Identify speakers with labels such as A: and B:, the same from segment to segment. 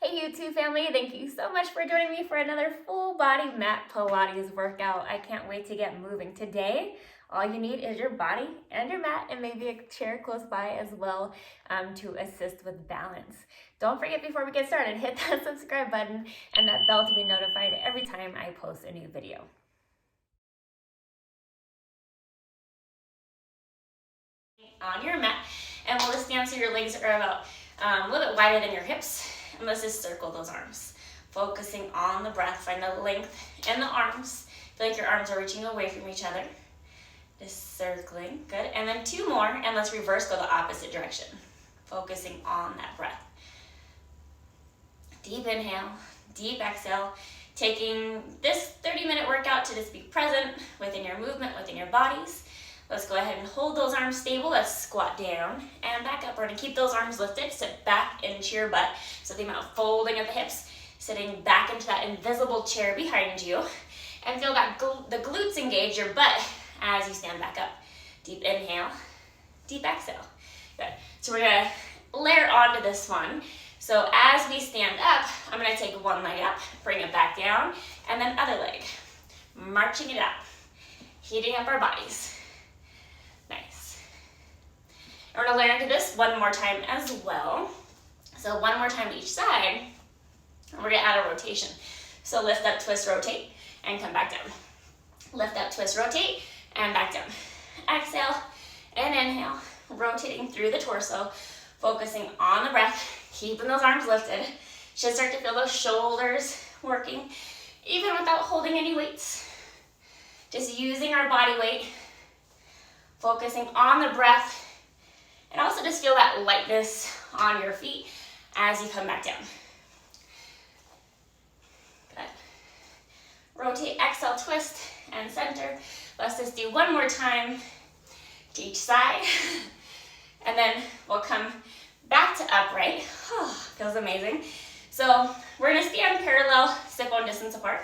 A: Hey YouTube family, thank you so much for joining me for another full body mat Pilates workout. I can't wait to get moving. Today, all you need is your body and your mat and maybe a chair close by as well to assist with balance. Don't forget before we get started, hit that subscribe button and that bell to be notified every time I post a new video. On your mat, and we'll just stand so your legs are about a little bit wider than your hips. And let's just circle those arms. Focusing on the breath, find the length in the arms. Feel like your arms are reaching away from each other. Just circling, good. And then two more, and let's reverse, go the opposite direction. Focusing on that breath. Deep inhale, deep exhale. Taking this 30-minute workout to just be present within your movement, within your bodies. Let's go ahead and hold those arms stable. Let's squat down and back up. We're gonna keep those arms lifted. Sit back into your butt. So the amount of folding of the hips, sitting back into that invisible chair behind you. And feel that the glutes engage your butt as you stand back up. Deep inhale, deep exhale. Good. So we're gonna layer onto this one. So as we stand up, I'm gonna take one leg up, bring it back down, and then other leg. Marching it up, heating up our bodies. Nice. We're gonna layer into this one more time as well. So one more time each side, and we're gonna add a rotation. So lift up, twist, rotate, and come back down. Lift up, twist, rotate, and back down. Exhale and inhale, rotating through the torso, focusing on the breath, keeping those arms lifted. Should start to feel those shoulders working, even without holding any weights. Just using our body weight, focusing on the breath, and also just feel that lightness on your feet as you come back down. Good. Rotate, exhale, twist, and center. Let's just do one more time to each side. And then we'll come back to upright. Feels amazing. So we're gonna stand parallel, hip bone distance apart.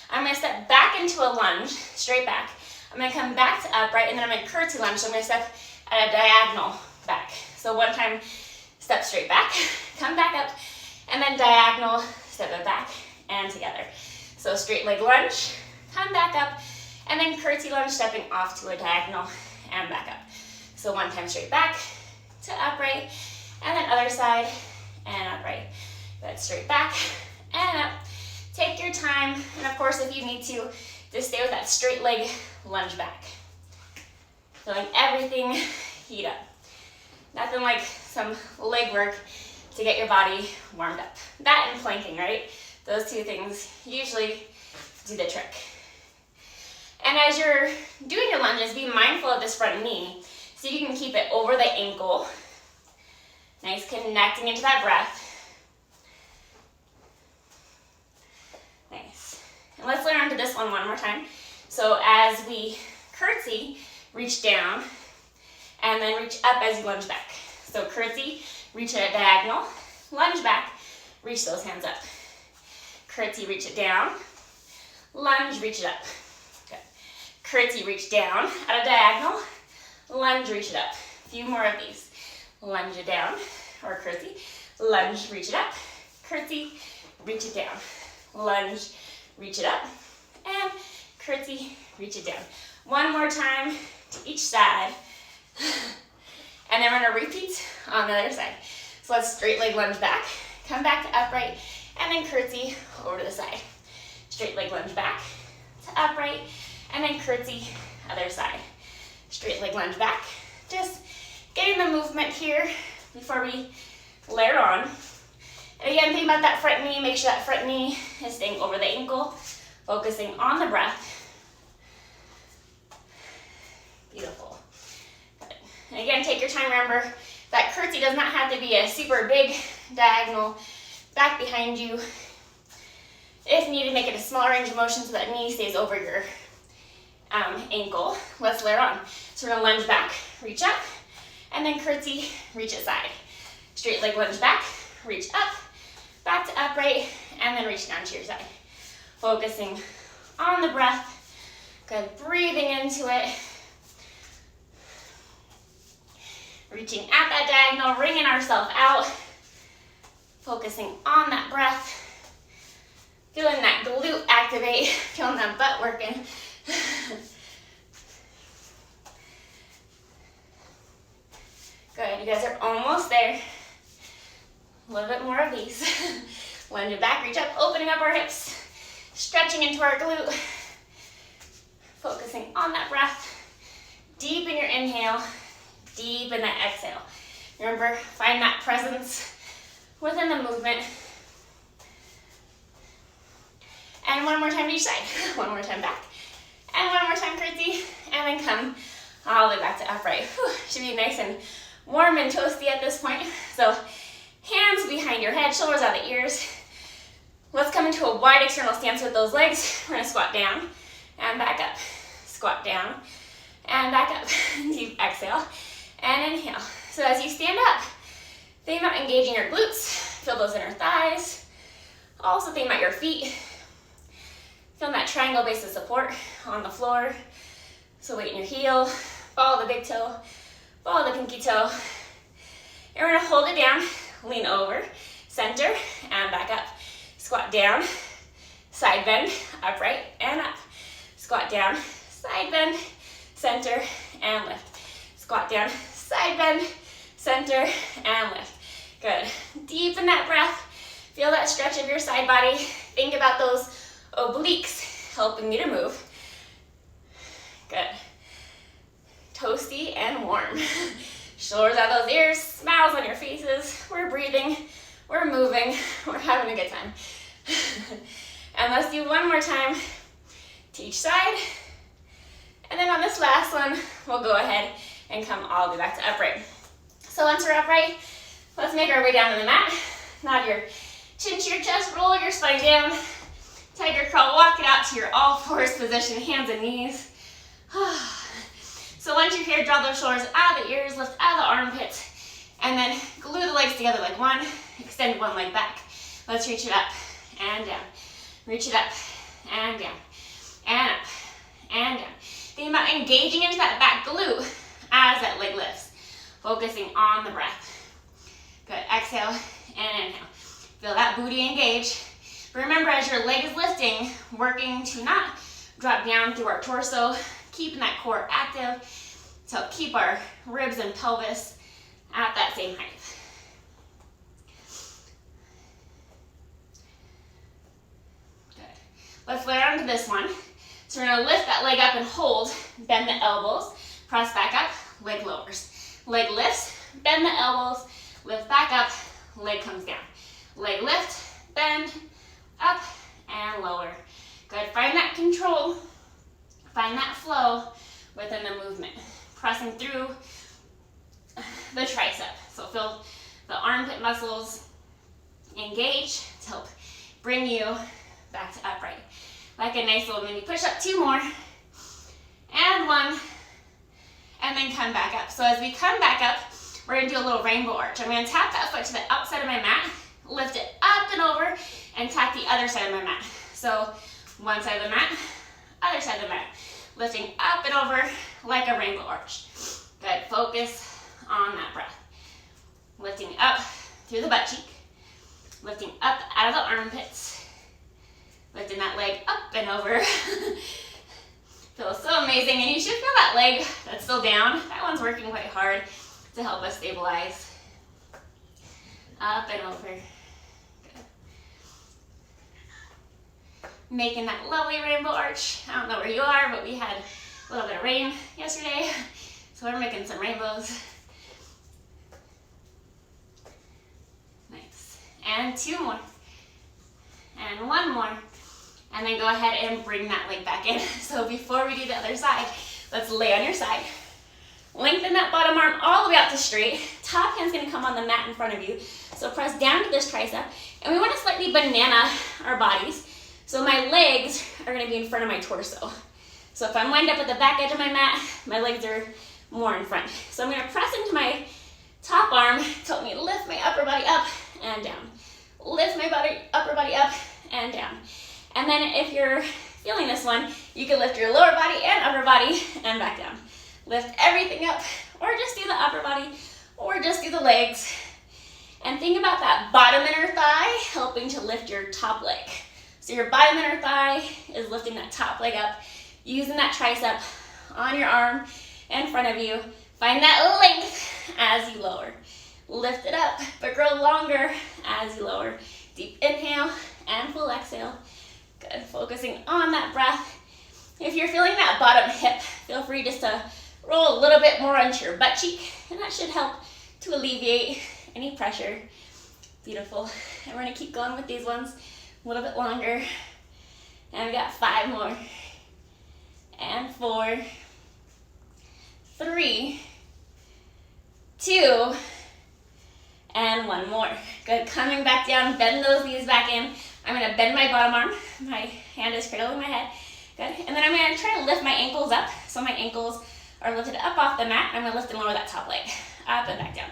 A: I'm gonna step back into a lunge, straight back. I'm gonna come back to upright, and then I'm gonna curtsy lunge, so I'm gonna step at a diagonal back. So one time, step straight back, come back up, and then diagonal, step it back, and together. So straight leg lunge, come back up, and then curtsy lunge, stepping off to a diagonal, and back up. So one time straight back to upright, and then other side, and upright. Good, straight back, and up. Take your time, and of course, if you need to, just stay with that straight leg lunge back. Feeling everything heat up. Nothing like some leg work to get your body warmed up. That and planking, right? Those two things usually do the trick. And as you're doing your lunges, be mindful of this front knee so you can keep it over the ankle. Nice, connecting into that breath. Nice. And let's layer onto this one more time. So as we curtsy, reach down, and then reach up as you lunge back. So curtsy, reach at a diagonal, lunge back, reach those hands up. Curtsy, reach it down, lunge, reach it up. Good. Curtsy, reach down at a diagonal, lunge, reach it up. A few more of these. Lunge it down, or curtsy, lunge, reach it up, curtsy, reach it down, lunge, reach it up, and curtsy, reach it down. One more time to each side. And then we're gonna repeat on the other side. So let's straight leg lunge back, come back to upright, and then curtsy over to the side. Straight leg lunge back to upright, and then curtsy other side. Straight leg lunge back. Just getting the movement here before we layer on. And again, think about that front knee. Make sure that front knee is staying over the ankle, focusing on the breath. Beautiful. Good. And again, take your time. Remember, that curtsy does not have to be a super big diagonal back behind you. If needed, make it a smaller range of motion so that knee stays over your ankle. Let's layer on. So we're gonna lunge back, reach up, and then curtsy, reach aside. Straight leg lunge back, reach up, back to upright, and then reach down to your side. Focusing on the breath. Good, breathing into it. Reaching at that diagonal, wringing ourselves out. Focusing on that breath. Feeling that glute activate, feeling that butt working. Good, you guys are almost there. A little bit more of these. Lunge it back, reach up, opening up our hips, stretching into our glute. Focusing on that breath. Deep in your inhale, deep in that exhale. Remember, find that presence within the movement. And one more time to each side. One more time back. And one more time curtsy. And then come all the way back to upright. Whew, should be nice and warm and toasty at this point. So hands behind your head, shoulders out the ears. Let's come into a wide external stance with those legs. We're gonna squat down and back up. Squat down and back up. Deep exhale and inhale. So as you stand up, think about engaging your glutes. Feel those inner thighs. Also think about your feet. Feel that triangle base of support on the floor. So weight in your heel, follow the big toe, follow the pinky toe. And we're gonna hold it down, lean over, center, and back up. Squat down, side bend, upright, and up. Squat down, side bend, center, and lift. Squat down, side bend, center, and lift. Good. Deepen that breath. Feel that stretch of your side body. Think about those obliques helping you to move. Good. Toasty and warm. Shoulders out those ears, smiles on your faces. We're breathing, we're moving, we're having a good time. And let's do one more time to each side. And then on this last one, we'll go ahead and come all the way back to upright. So once we're upright, let's make our way down to the mat. Nod your chin to your chest, roll your spine down. Tiger crawl, walk it out to your all fours position, hands and knees. So once you're here, draw those shoulders out of the ears, lift out of the armpits, and then glue the legs together like one, extend one leg back. Let's reach it up and down. Reach it up and down, and up and down. Think about engaging into that back glute as that leg lifts. Focusing on the breath. Good, exhale and inhale. Feel that booty engage. Remember, as your leg is lifting, working to not drop down through our torso, keeping that core active to help keep our ribs and pelvis at that same height. Good. Let's layer onto this one. So we're gonna lift that leg up and hold, bend the elbows, press back up, leg lowers. Leg lifts, bend the elbows, lift back up, leg comes down. Leg lift, bend, up and lower. Good, find that control, find that flow within the movement. Pressing through the tricep. So feel the armpit muscles engage to help bring you back to upright. Like a nice little mini push-up, 2 more. And 1. And then come back up. So as we come back up, we're gonna do a little rainbow arch. I'm gonna tap that foot to the outside of my mat, lift it up and over, and tap the other side of my mat. So one side of the mat, other side of the mat. Lifting up and over like a rainbow arch. Good, focus on that breath. Lifting up through the butt cheek. Lifting up out of the armpits. Lifting that leg up and over. Feels so amazing, and you should feel that leg that's still down. That one's working quite hard to help us stabilize. Up and over. Good. Making that lovely rainbow arch. I don't know where you are, but we had a little bit of rain yesterday, so we're making some rainbows. Nice. And 2 more. And 1 more. And then go ahead and bring that leg back in. So before we do the other side, let's lay on your side. Lengthen that bottom arm all the way out to straight. Top hand's gonna come on the mat in front of you. So press down to this tricep. And we wanna slightly banana our bodies. So my legs are gonna be in front of my torso. So if I'm lined up at the back edge of my mat, my legs are more in front. So I'm gonna press into my top arm to help me lift my upper body up and down. Lift my upper body up and down. And then if you're feeling this one, you can lift your lower body and upper body and back down. Lift everything up, or just do the upper body, or just do the legs. And think about that bottom inner thigh helping to lift your top leg. So your bottom inner thigh is lifting that top leg up, using that tricep on your arm in front of you. Find that length as you lower. Lift it up, but grow longer as you lower. Deep inhale and full exhale. Good, focusing on that breath. If you're feeling that bottom hip, feel free just to roll a little bit more onto your butt cheek, and that should help to alleviate any pressure. Beautiful. And we're gonna keep going with these ones a little bit longer. And we got 5 more. And 4, 3, 2, and 1 more. Good, coming back down, bend those knees back in. I'm gonna bend my bottom arm. My hand is cradling my head. Good, and then I'm gonna try to lift my ankles up. So my ankles are lifted up off the mat. I'm gonna lift and lower that top leg. Up and back down.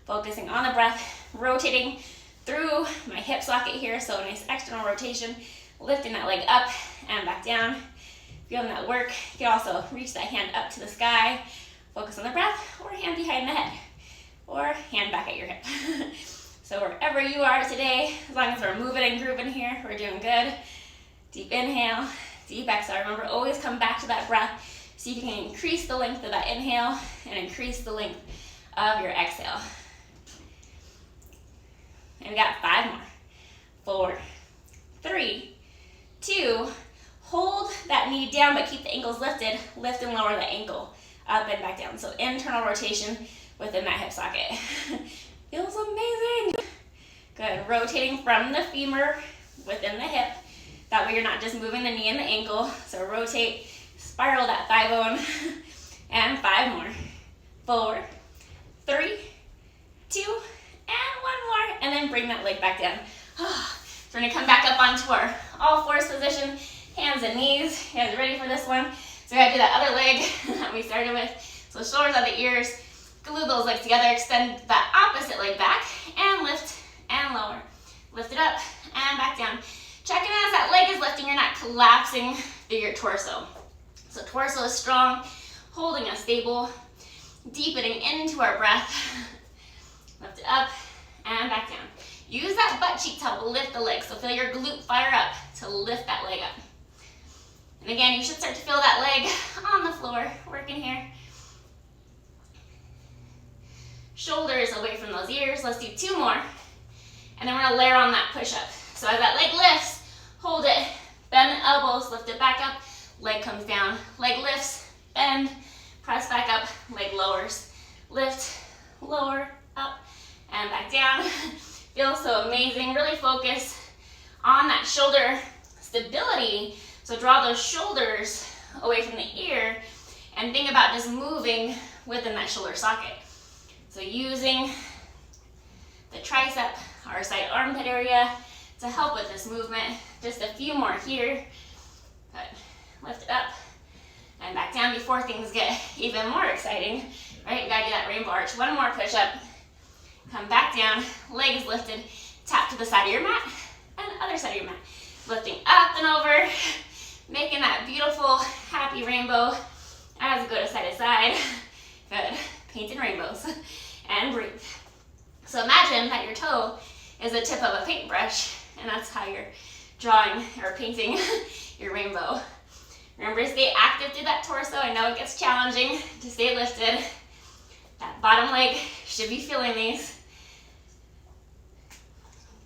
A: Focusing on the breath, rotating through my hip socket here. So a nice external rotation, lifting that leg up and back down. Feeling that work. You can also reach that hand up to the sky. Focus on the breath, or hand behind the head, or hand back at your hip. So wherever you are today, as long as we're moving and grooving here, we're doing good. Deep inhale, deep exhale. Remember, always come back to that breath. See if you can increase the length of that inhale and increase the length of your exhale. And we got 5 more. 4, 3, 2, hold that knee down, but keep the ankles lifted. Lift and lower the ankle up and back down. So internal rotation within that hip socket. Feels amazing. Good, rotating from the femur within the hip. That way you're not just moving the knee and the ankle. So rotate, spiral that thigh bone. And 5 more. 4, 3, 2, and 1 more. And then bring that leg back down. So we're gonna come back up onto our all fours position, hands and knees. You guys ready for this one? So we gotta do that other leg that we started with. So shoulders at the ears, glue those legs together, extend that opposite leg back, and lift and lower. Lift it up and back down. Checking as that leg is lifting, you're not collapsing through your torso. So torso is strong, holding us stable, deepening into our breath. Lift it up and back down. Use that butt cheek to help lift the leg. So feel your glute fire up to lift that leg up. And again, you should start to feel that leg on the floor, working here. Shoulders away from those ears. Let's do 2 more. And then we're gonna layer on that push-up. So as that leg lifts, hold it, bend the elbows, lift it back up, leg comes down, leg lifts, bend, press back up, leg lowers, lift, lower, up, and back down. Feels so amazing. Really focus on that shoulder stability. So draw those shoulders away from the ear and think about just moving within that shoulder socket. So using the tricep, our side armpit area to help with this movement. Just a few more here. Good. Lift it up and back down before things get even more exciting. Right, you gotta do that rainbow arch. 1 more push up. Come back down, legs lifted, tap to the side of your mat and the other side of your mat. Lifting up and over, making that beautiful, happy rainbow as you go to side. Good, painting rainbows. And breathe. So imagine that your toe is the tip of a paintbrush, and that's how you're drawing or painting your rainbow. Remember to stay active through that torso. I know it gets challenging to stay lifted. That bottom leg should be feeling these.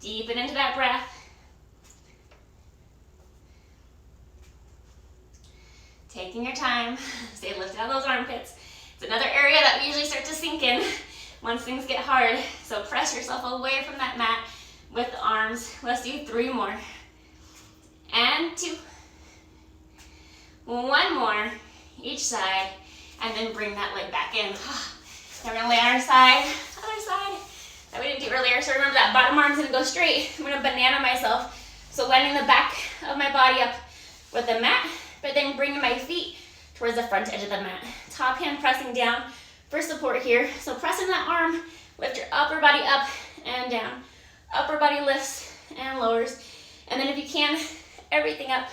A: Deepen into that breath. Taking your time. Stay lifted out of those armpits. It's another area that we usually start to sink in once things get hard. So press yourself away from that mat with the arms. Let's do 3 more. And 2. 1 more each side. And then bring that leg back in. Now we're gonna lay on our side, other side, that we didn't do earlier. So remember that bottom arm's gonna go straight. I'm gonna banana myself. So landing the back of my body up with the mat, but then bringing my feet towards the front edge of the mat. Top hand pressing down for support here. So pressing that arm, lift your upper body up and down. Upper body lifts and lowers. And then if you can, everything up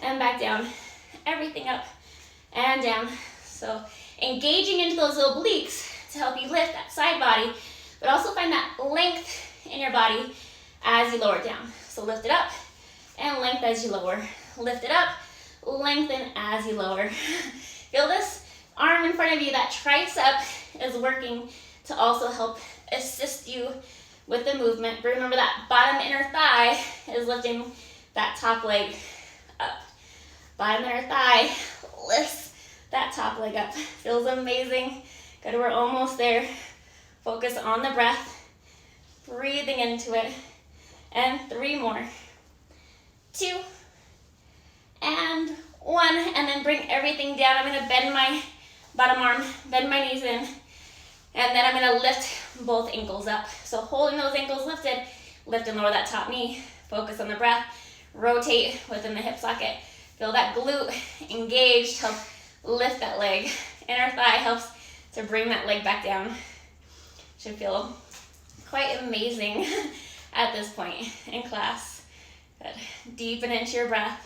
A: and back down. Everything up and down. So engaging into those obliques to help you lift that side body but also find that length in your body as you lower it down. So lift it up and length as you lower. Lift it up, lengthen as you lower. Feel this arm in front of you, that tricep is working to also help assist you with the movement. But remember that bottom inner thigh is lifting that top leg up. Bottom inner thigh lifts that top leg up. Feels amazing. Good, we're almost there. Focus on the breath, breathing into it. And 3 more. 2 and 1, and then bring everything down. I'm gonna bend my bottom arm, bend my knees in, and then I'm gonna lift both ankles up. So holding those ankles lifted, lift and lower that top knee. Focus on the breath, rotate within the hip socket. Feel that glute engaged, help lift that leg. Inner thigh helps to bring that leg back down. Should feel quite amazing at this point in class. Good. Deepen into your breath.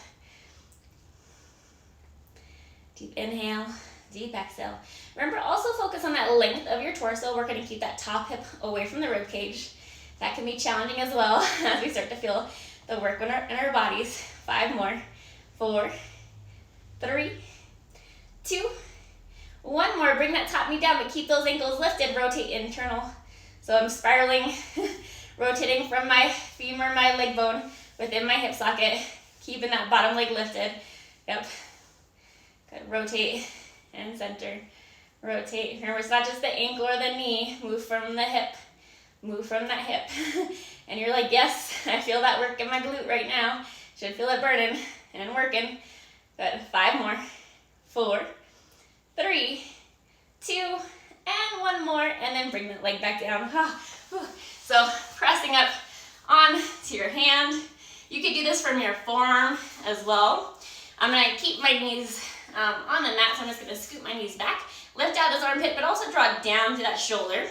A: Deep inhale, deep exhale. Remember, also focus on that length of your torso. We're gonna keep that top hip away from the rib cage. That can be challenging as well as we start to feel the work in our bodies. 5 more. 4, 3, 2, 1 more. Bring that top knee down, but keep those ankles lifted. Rotate internal. So I'm spiraling, rotating from my femur, my leg bone, within my hip socket, keeping that bottom leg lifted. Yep. Good. Rotate and center. Rotate. Remember, it's not just the ankle or the knee. Move from the hip. Move from that hip. And you're like, yes, I feel that work in my glute right now. Should feel it burning and working. Good. 5 more. 4, 3, 2, and 1 more. And then bring the leg back down. So pressing up onto your hand. You could do this from your forearm as well. I'm gonna keep my knees on the mat, so I'm just gonna scoot my knees back, lift out this armpit, but also draw down to that shoulder.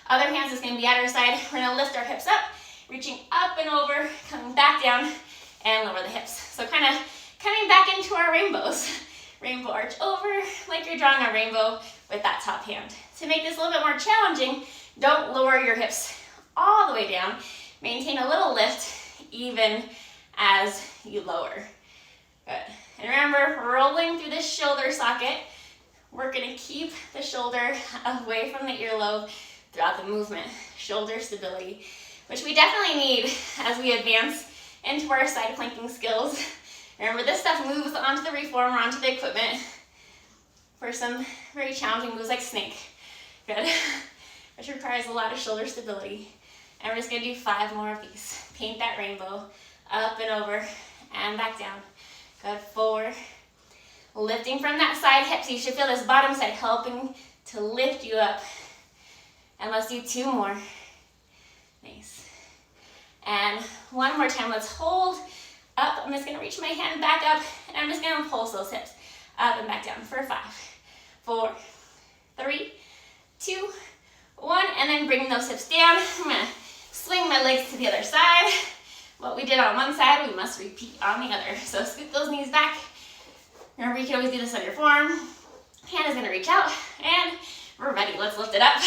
A: Other hands is gonna be at our side. We're gonna lift our hips up, reaching up and over, coming back down, and lower the hips. So kind of coming back into our rainbows. Rainbow arch over, like you're drawing a rainbow with that top hand. To make this a little bit more challenging, don't lower your hips all the way down. Maintain a little lift even as you lower. Good. And remember, rolling through the shoulder socket. We're gonna keep the shoulder away from the earlobe throughout the movement. Shoulder stability, which we definitely need as we advance into our side planking skills. Remember, this stuff moves onto the reformer, onto the equipment for some very challenging moves like snake. Good. Which requires a lot of shoulder stability. And we're just gonna do 5 more of these. Paint that rainbow, up and over, and back down. Good. 4. Lifting from that side hip, so you should feel this bottom side helping to lift you up. And let's do 2 more. Nice. And 1 more time, let's hold up. I'm just gonna reach my hand back up, and I'm just gonna pulse those hips up and back down for 5, 4, 3, 2, 1, and then bring those hips down. I'm gonna swing my legs to the other side. What we did on one side, we must repeat on the other. So scoot those knees back. Remember, you can always do this on your forearm. Hand is gonna reach out, and we're ready. Let's lift it up,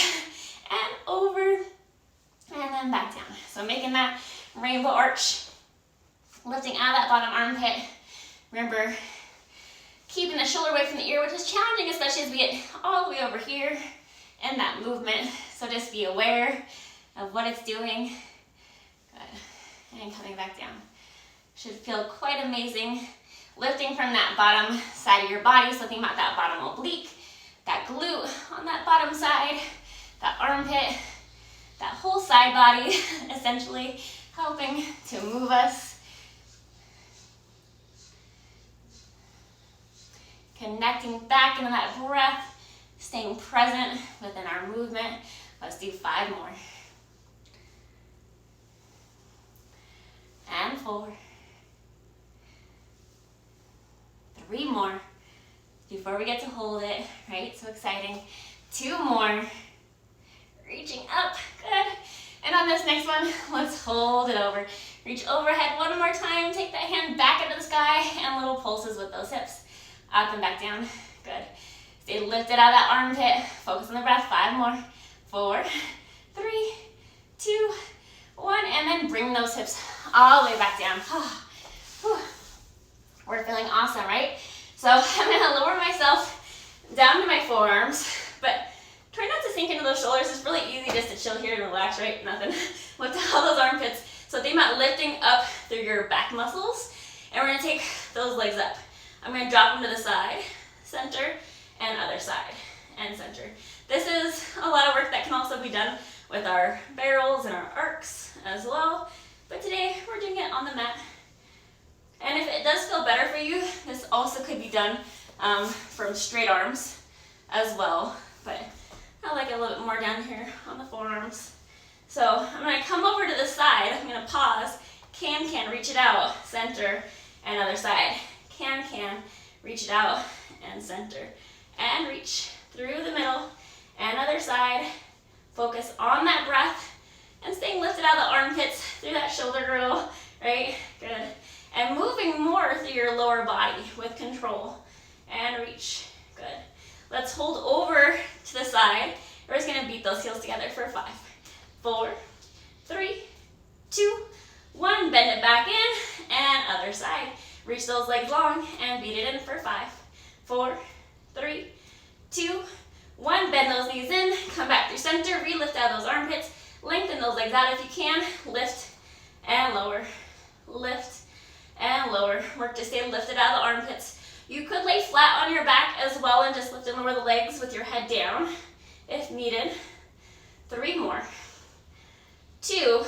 A: and over, and then back down. So making that rainbow arch, lifting out of that bottom armpit. Remember, keeping the shoulder away from the ear, which is challenging, especially as we get all the way over here in that movement. So just be aware of what it's doing. Good. And coming back down. Should feel quite amazing. Lifting from that bottom side of your body. So think about that bottom oblique, that glute on that bottom side, that armpit, that whole side body, essentially helping to move us. Connecting back into that breath, staying present within our movement. Let's do 5 more. And 4. 3 more. Before we get to hold it, right? So exciting. 2 more. Reaching up, good. And on this next one, let's hold it over. Reach overhead 1 more time. Take that hand back into the sky and little pulses with those hips. Up and back down, good. Stay lifted out of that armpit. Focus on the breath, 5 more. 4, 3, hips all the way back down. We're feeling awesome, right? So I'm gonna lower myself down to my forearms, but try not to sink into those shoulders. It's really easy just to chill here and relax, right? Nothing. Lift all those armpits. So think about lifting up through your back muscles, and we're gonna take those legs up. I'm gonna drop them to the side, center, and other side, and center. This is a lot of work that can also be done with our barrels and our arcs as well, but today we're doing it on the mat. And if it does feel better for you, this also could be done from straight arms as well, but I like it a little bit more down here on the forearms. So I'm gonna come over to the side, I'm gonna pause, can, reach it out, center, and other side. Can, reach it out, and center, and reach through the middle, and other side. Focus on that breath, and staying lifted out of the armpits, through that shoulder girdle, right? Good. And moving more through your lower body with control, and reach, good. Let's hold over to the side. We're just gonna beat those heels together for 5, 4, 3, 2, 1. Bend it back in, and other side. Reach those legs long, and beat it in for 5, 4, 3, 2, 1. Bend those knees in, come back through center, re-lift out of those armpits, lengthen those legs out if you can, lift and lower, lift and lower. Work to stay lifted out of the armpits. You could lay flat on your back as well and just lift and lower the legs with your head down if needed. 3 more. 2,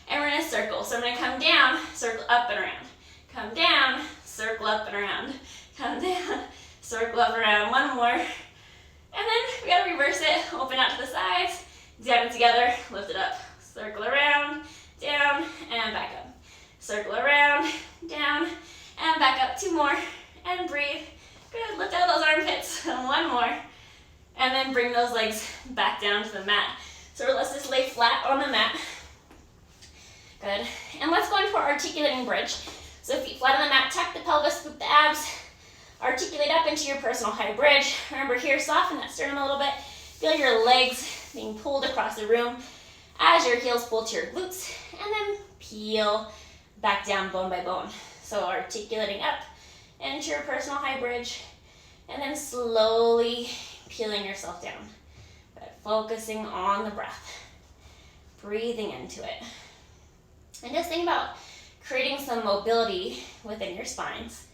A: and we're gonna circle. So I'm gonna come down, circle up and around. Come down, circle up and around. Come down, circle up and around. 1 more. And then we gotta reverse it, open out to the sides, down and together, lift it up. Circle around, down, and back up. Circle around, down, and back up. 2 more, and breathe. Good, lift out those armpits. 1 more. And then bring those legs back down to the mat. So let's just lay flat on the mat. Good. And let's go into our articulating bridge. So feet flat on the mat, tuck the pelvis, scoop the abs, articulate up into your personal high bridge. Remember here, soften that sternum a little bit. Feel your legs being pulled across the room as your heels pull to your glutes, and then peel back down bone by bone. So articulating up into your personal high bridge, and then slowly peeling yourself down, but focusing on the breath, breathing into it. And just think about creating some mobility within your spines.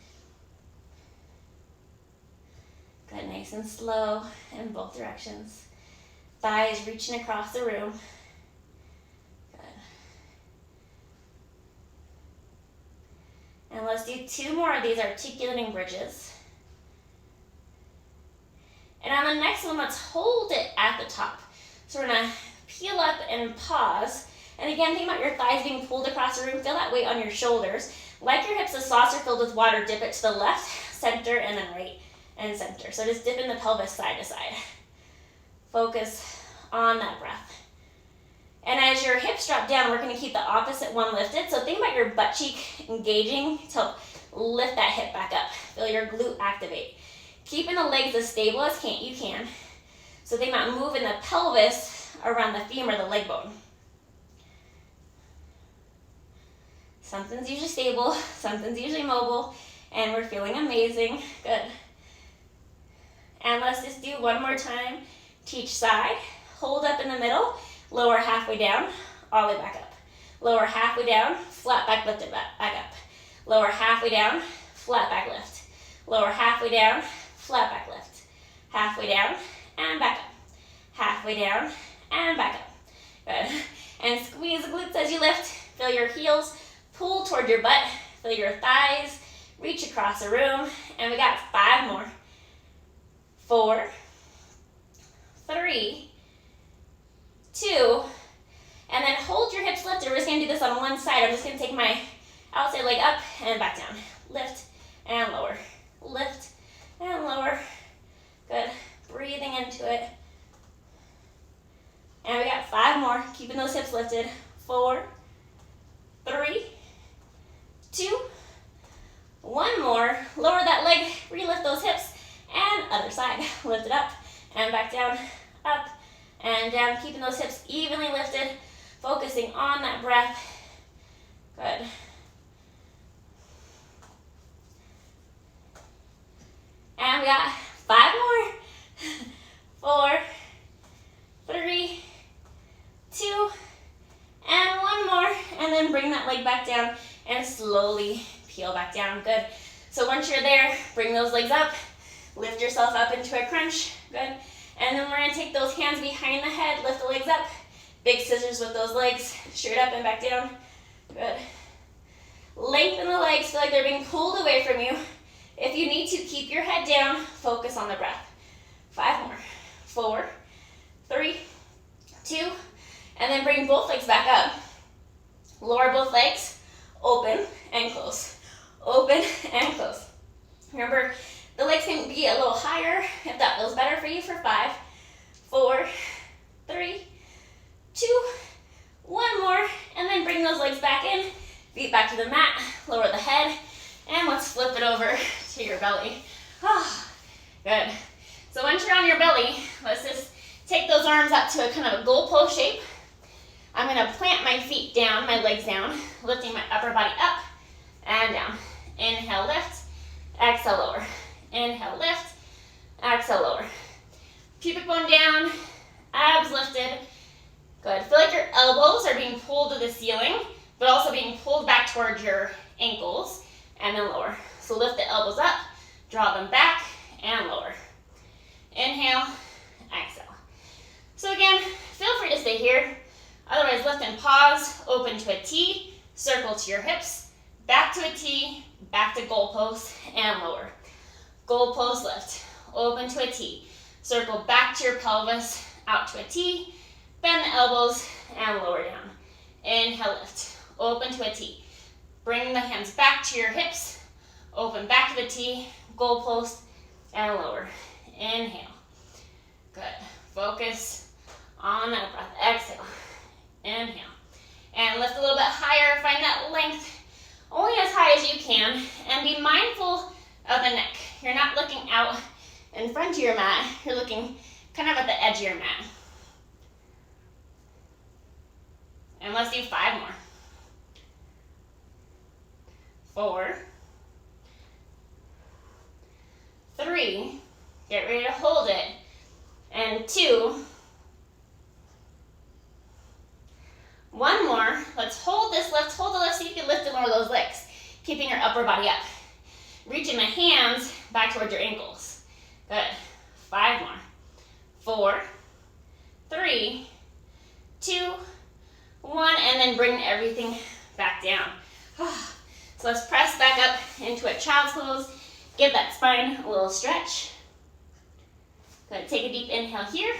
A: Good, nice and slow in both directions. Thighs reaching across the room. Good. And let's do 2 more of these articulating bridges. And on the next one, let's hold it at the top. So we're gonna peel up and pause. And again, think about your thighs being pulled across the room. Feel that weight on your shoulders. Like your hips a saucer filled with water, dip it to the left, center, and then right and center. So just dipping the pelvis side to side. Focus on that breath. And as your hips drop down, we're gonna keep the opposite one lifted. So think about your butt cheek engaging to help lift that hip back up. Feel your glute activate. Keeping the legs as stable as you can. So think about moving the pelvis around the femur, the leg bone. Something's usually stable, something's usually mobile, and we're feeling amazing. Good. And let's just do 1 more time to each side. Hold up in the middle, lower halfway down, all the way back up. Lower halfway down, flat back, lift it back up. Lower halfway down, flat back lift. Lower halfway down, flat back lift. Halfway down, and back up. Halfway down, and back up. Good. And squeeze the glutes as you lift. Feel your heels pull toward your butt. Feel your thighs reach across the room. And we got 5 more. 4, 3, 2, and then hold your hips lifted. We're just gonna do this on one side. I'm just gonna take my outside leg up and back down. Lift and lower. Lift and lower. Good. Breathing into it. And we got 5 more. Keeping those hips lifted. 4, 3, 2, 1 more. Lower that leg. Relift those hips. And other side. Lift it up and back down. Up and down. Keeping those hips evenly lifted. Focusing on that breath. Good. And we got 5 more. 4, 3, 2, and 1 more. And then bring that leg back down and slowly peel back down. Good. So once you're there, bring those legs up. Lift yourself up into a crunch. Good. And then we're going to take those hands behind the head, lift the legs up. Big scissors with those legs, straight up and back down. Good. Lengthen the legs, feel like they're being pulled away from you. If you need to, keep your head down, focus on the breath. 5 more. 4, 3, 2, and then bring both legs back up. Lower both legs, open and close. Open and close. Remember, the legs can be a little higher if that feels better for you for 5, 4, 3, 2, 1 more, and then bring those legs back in, feet back to the mat, lower the head, and let's flip it over to your belly. Good. So once you're on your belly, let's just take those arms up to a kind of a goalpost shape. I'm gonna plant my feet down, my legs down, lifting my upper body up and down. Inhale, lift, exhale, lower. Inhale, lift, exhale, lower. Pubic bone down, abs lifted. Good. Feel like your elbows are being pulled to the ceiling, but also being pulled back towards your ankles, and then lower. So lift the elbows up, draw them back, and lower. Inhale, exhale. So again, feel free to stay here. Otherwise, lift and pause, open to a T, circle to your hips, back to a T, back to goalpost, and lower. Goalpost lift, open to a T, circle back to your pelvis, out to a T, bend the elbows, and lower down. Inhale, lift, open to a T. Bring the hands back to your hips, open back to the T, goalpost, and lower. Inhale. Good. Focus on that breath. Exhale. Inhale. And lift a little bit higher. Find that length only as high as you can. And be mindful of the neck. You're not looking out in front of your mat. You're looking kind of at the edge of your mat. And let's do 5 more. 4, 3, get ready to hold it, and 2, 1 more. Let's hold this lift, hold the lift so you can lift and lower those legs, keeping your upper body up. Reaching the hands back towards your ankles. Good. 5 more. 4, 3, 2, 1, and then bring everything back down. So let's press back up into a child's pose. Give that spine a little stretch. Good. Take a deep inhale here.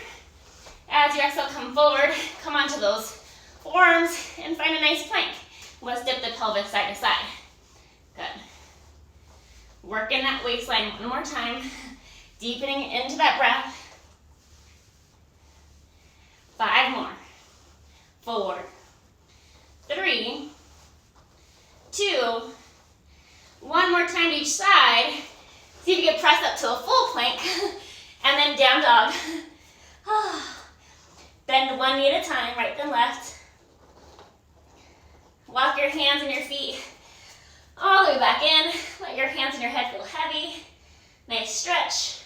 A: As you exhale, come forward. Come onto those forearms and find a nice plank. Let's dip the pelvis side to side. Good. Working that waistline one more time. Deepening into that breath. 5 more. 4, 3, 2, 1 more time to each side. See if you can press up to a full plank, and then down dog. Bend one knee at a time, right then left. Walk your hands and your feet all the way back in. Let your hands and your head feel heavy. Nice stretch.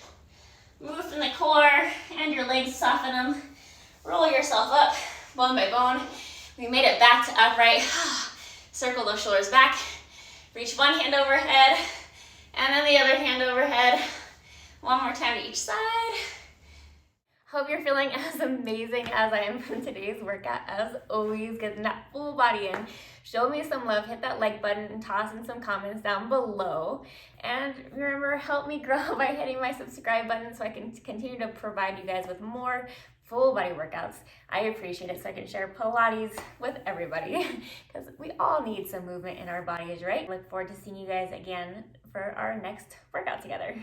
A: Move from the core and your legs, soften them. Roll yourself up, bone by bone. We made it back to upright. Circle those shoulders back. Reach one hand overhead, and then the other hand overhead. One more time to each side. Hope you're feeling as amazing as I am from today's workout. As always, getting that full body in. Show me some love, hit that like button, and toss in some comments down below. And remember, help me grow by hitting my subscribe button so I can continue to provide you guys with more full body workouts. I appreciate it so I can share Pilates with everybody because we all need some movement in our bodies, right? Look forward to seeing you guys again for our next workout together.